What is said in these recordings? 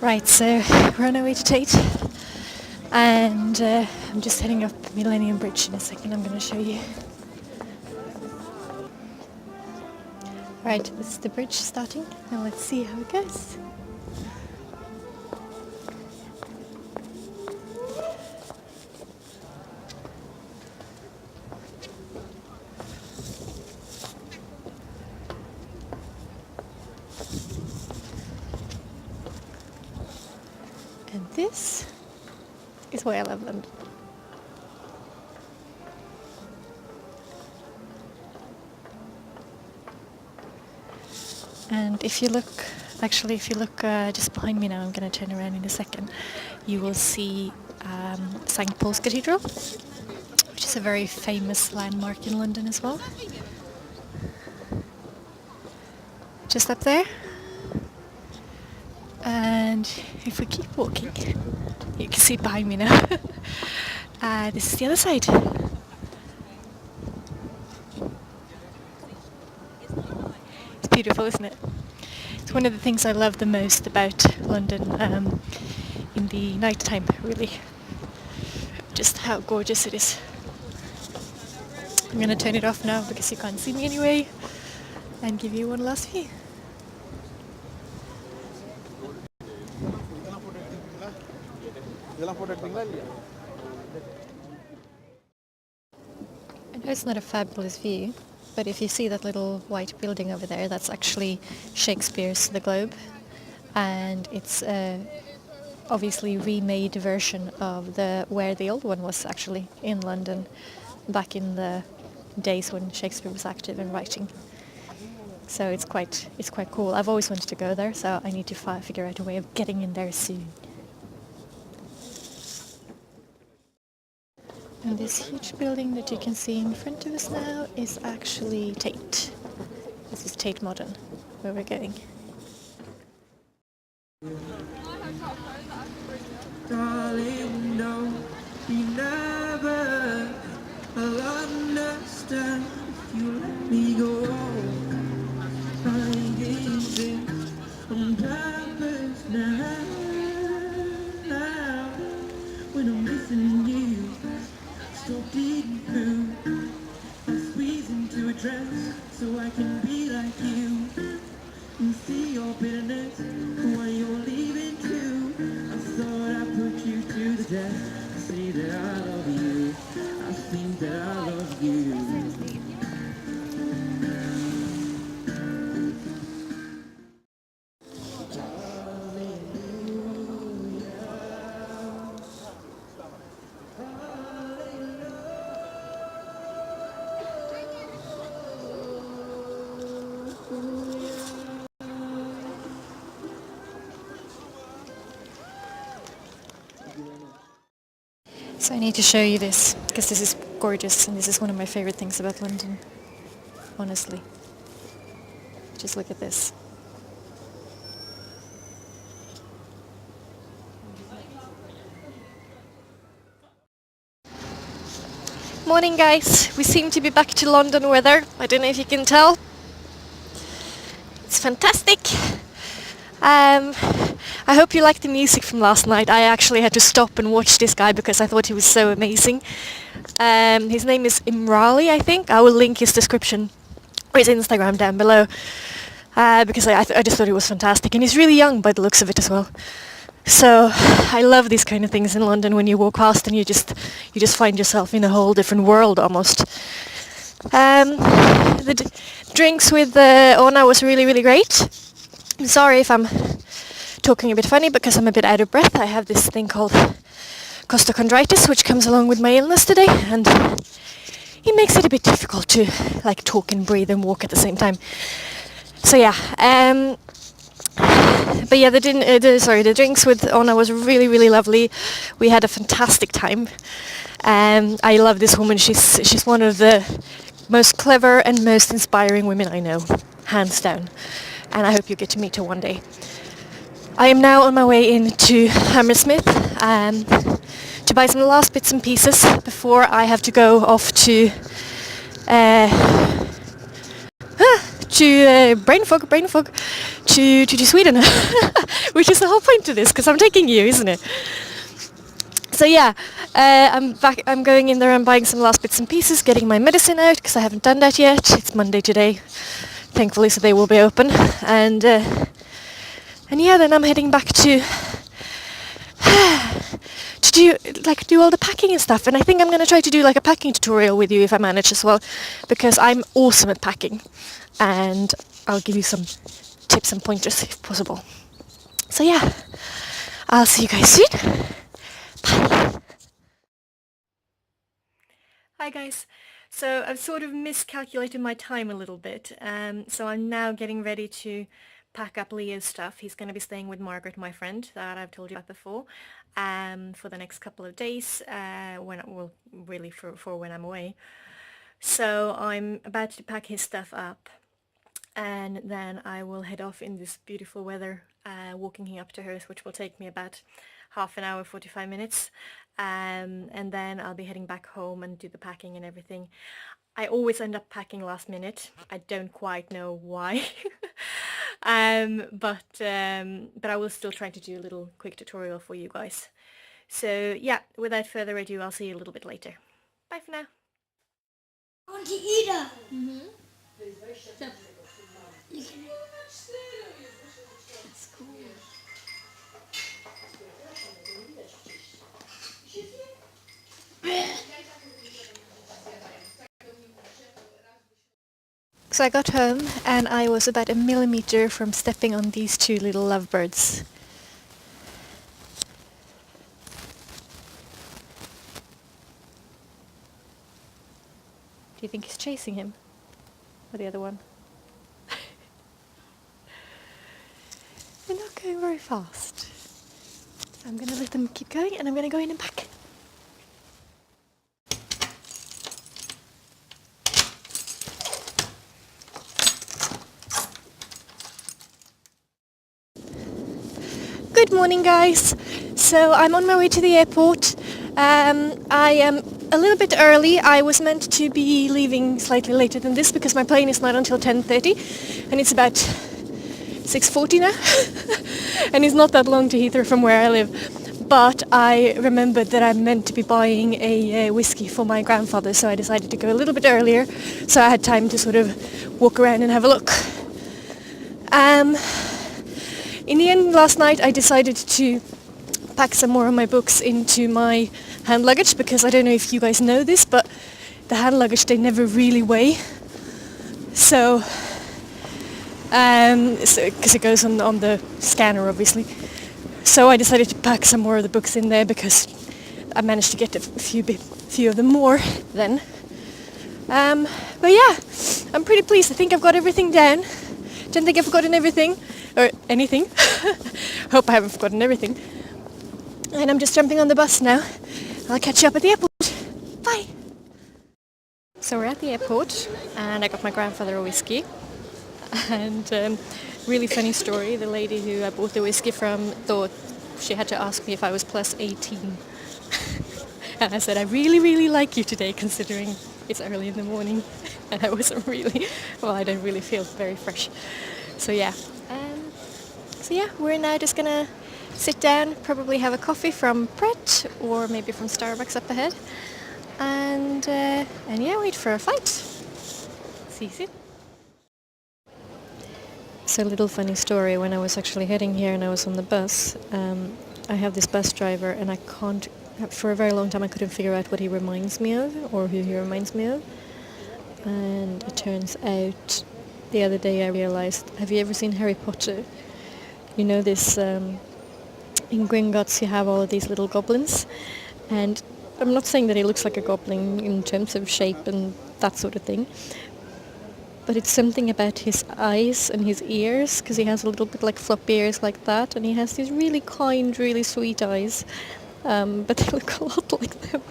Right, so we're on our way to Tate, and I'm just heading up Millennium Bridge. In a second I'm going to show you. Right, this is the bridge starting. Now let's see how it goes. And this is why I love London. And if you look just behind me now, I'm going to turn around in a second, you will see St. Paul's Cathedral, which is a very famous landmark in London as well. Just up there. And if we keep walking, you can see behind me now. This is the other side. It's beautiful, isn't it? It's one of the things I love the most about London in the night time, really. Just how gorgeous it is. I'm going to turn it off now because you can't see me anyway, and give you one last view. I know it's not a fabulous view, but if you see that little white building over there, that's actually Shakespeare's The Globe, and it's a obviously remade version of where the old one was actually in London back in the days when Shakespeare was active and writing. So it's quite cool. I've always wanted to go there, so I need to figure out a way of getting in there soon. And this huge building that you can see in front of us now is actually Tate. This is Tate Modern, where we're going. Darling, no, you never will understand if you let me go. I gave this on purpose now, when I'm missing you. So deep blue, I squeeze into a dress so I can be like you and see your bitterness when you're leaving too. I thought I put you to the test. I say that I love you. I think that I love you. So I need to show you this, because this is gorgeous, and this is one of my favorite things about London, honestly. Just look at this. Morning guys, we seem to be back to London weather. I don't know if you can tell. It's fantastic. I hope you liked the music from last night. I actually had to stop and watch this guy because I thought he was so amazing. His name is Imrali, I think. I will link his description or his Instagram down below because I just thought he was fantastic, and he's really young by the looks of it as well. So I love these kind of things in London, when you walk past and you just find yourself in a whole different world almost. The drinks with Ona was really, really great. I'm sorry if I'm talking a bit funny because I'm a bit out of breath. I have this thing called costochondritis, which comes along with my illness today, and it makes it a bit difficult to like talk and breathe and walk at the same time. So yeah, but yeah, the drinks with Ona was really, really lovely. We had a fantastic time. I love this woman. She's one of the most clever and most inspiring women I know, hands down. And I hope you get to meet her one day. I am now on my way into Hammersmith to buy some last bits and pieces before I have to go off to to brain fog to Sweden, which is the whole point to this, because I'm taking you, isn't it? So yeah, I'm back. I'm going in there and buying some last bits and pieces, getting my medicine out because I haven't done that yet. It's Monday today, thankfully, so they will be open. And yeah, then I'm heading back to do all the packing and stuff. And I think I'm going to try to do like a packing tutorial with you if I manage as well, because I'm awesome at packing, and I'll give you some tips and pointers if possible. So yeah, I'll see you guys soon. Bye. Hi guys. So I've sort of miscalculated my time a little bit. So I'm now getting ready to pack up Leo's stuff. He's going to be staying with Margaret, my friend, that I've told you about before, for the next couple of days, for when I'm away. So I'm about to pack his stuff up, and then I will head off in this beautiful weather, walking him up to hers, which will take me about half an hour, 45 minutes. And then I'll be heading back home and do the packing and everything. I always end up packing last minute. I don't quite know why. But I will still try to do a little quick tutorial for you guys. So yeah, without further ado, I'll see you a little bit later. Bye for now. I want to eat her. Mm-hmm. That's cool. So I got home and I was about a millimeter from stepping on these two little lovebirds. Do you think he's chasing him? Or the other one? They're not going very fast. So I'm going to let them keep going and I'm going to go in and pack. Good morning guys! So I'm on my way to the airport. I am a little bit early. I was meant to be leaving slightly later than this because my plane is not until 10:30 and it's about 6:40 now and it's not that long to Heathrow from where I live. But I remembered that I'm meant to be buying a whiskey for my grandfather, so I decided to go a little bit earlier so I had time to sort of walk around and have a look. In the end, last night I decided to pack some more of my books into my hand luggage, because I don't know if you guys know this, but the hand luggage, they never really weigh. So, because it goes on the scanner, obviously. So I decided to pack some more of the books in there because I managed to get a few of them more then. But yeah, I'm pretty pleased. I think I've got everything down. Don't think I've forgotten everything. Or anything. Hope I haven't forgotten everything. And I'm just jumping on the bus now. I'll catch you up at the airport. Bye! So we're at the airport and I got my grandfather a whiskey. And really funny story, the lady who I bought the whiskey from thought she had to ask me if I was plus 18. And I said, I really, really like you today, considering it's early in the morning. And I wasn't really, well, I don't really feel very fresh. So yeah. So yeah, we're now just gonna sit down, probably have a coffee from Pret or maybe from Starbucks up ahead, and yeah, wait for a flight. See you soon. So a little funny story, when I was actually heading here and I was on the bus, I have this bus driver and for a very long time I couldn't figure out what he reminds me of or who he reminds me of, and it turns out the other day I realized, have you ever seen Harry Potter? You know this, in Gringotts you have all of these little goblins, and I'm not saying that he looks like a goblin in terms of shape and that sort of thing, but it's something about his eyes and his ears, because he has a little bit like floppy ears like that, and he has these really kind, really sweet eyes, but they look a lot like them.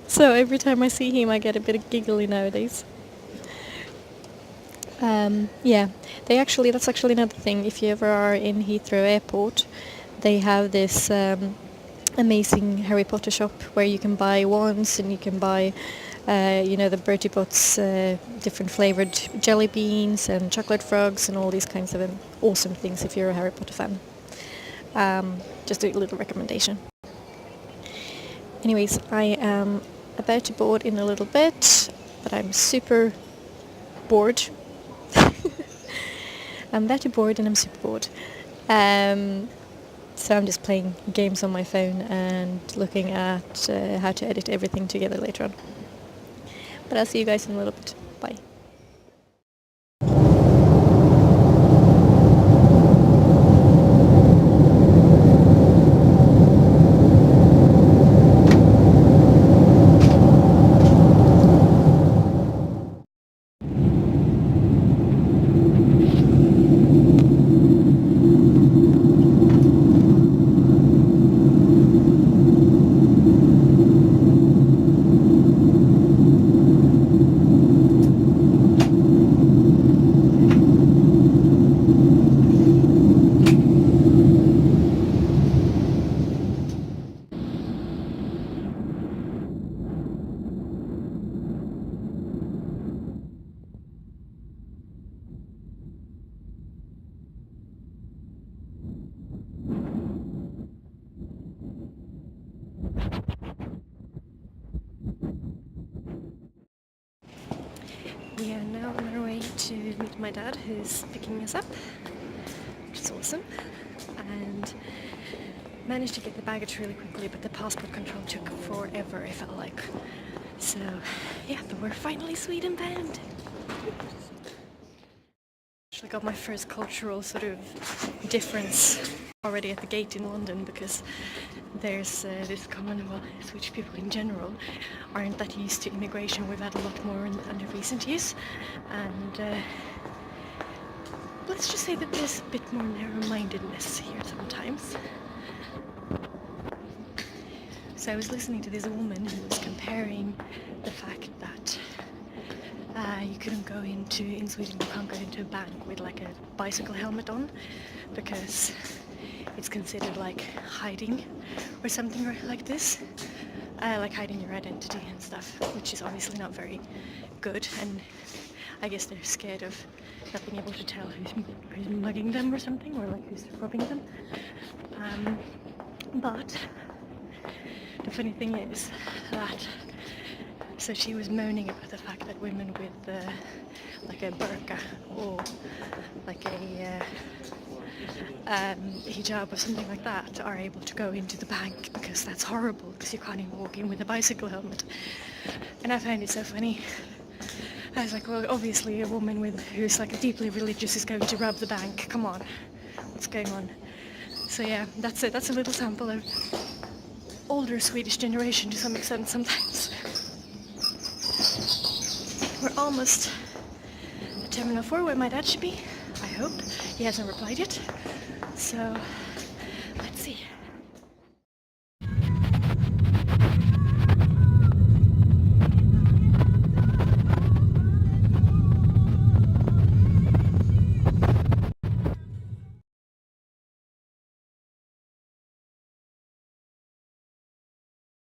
So every time I see him I get a bit of giggly nowadays. Yeah, that's actually another thing. If you ever are in Heathrow Airport, they have this amazing Harry Potter shop where you can buy wands and you can buy You know, the Bertie Bott's different flavoured jelly beans and chocolate frogs and all these kinds of awesome things if you're a Harry Potter fan. Just a little recommendation. Anyways, I am about to board in a little bit, but I'm super bored. I'm about to board and I'm super bored. So I'm just playing games on my phone and looking at how to edit everything together later on. But I'll see you guys in a little bit. Bye. We are now on our way to meet my dad, who's picking us up, which is awesome, and managed to get the baggage really quickly, but the passport control took forever, I felt like. So yeah, but we're finally Sweden bound. Actually got my first cultural sort of difference already at the gate in London, because there's this common, well, Swedish people in general aren't that used to immigration. We've had a lot more under recent years, and let's just say that there's a bit more narrow-mindedness here sometimes. So I was listening to this woman who was comparing the fact that you couldn't go in Sweden, you can't go into a bank with like a bicycle helmet on, because it's considered like hiding or something like this, like hiding your identity and stuff, which is obviously not very good, and I guess they're scared of not being able to tell who's mugging them or something, or like who's robbing them. But the funny thing is that, so she was moaning about the fact that women with like a burqa or like a hijab or something like that are able to go into the bank, because that's horrible, because you can't even walk in with a bicycle helmet. And I found it so funny. I was like, well, obviously a woman who's like deeply religious is going to rob the bank. Come on, what's going on? So yeah, that's it. That's a little sample of older Swedish generation to some extent sometimes. We're almost at Terminal 4 where my dad should be, I hope. He hasn't replied yet. So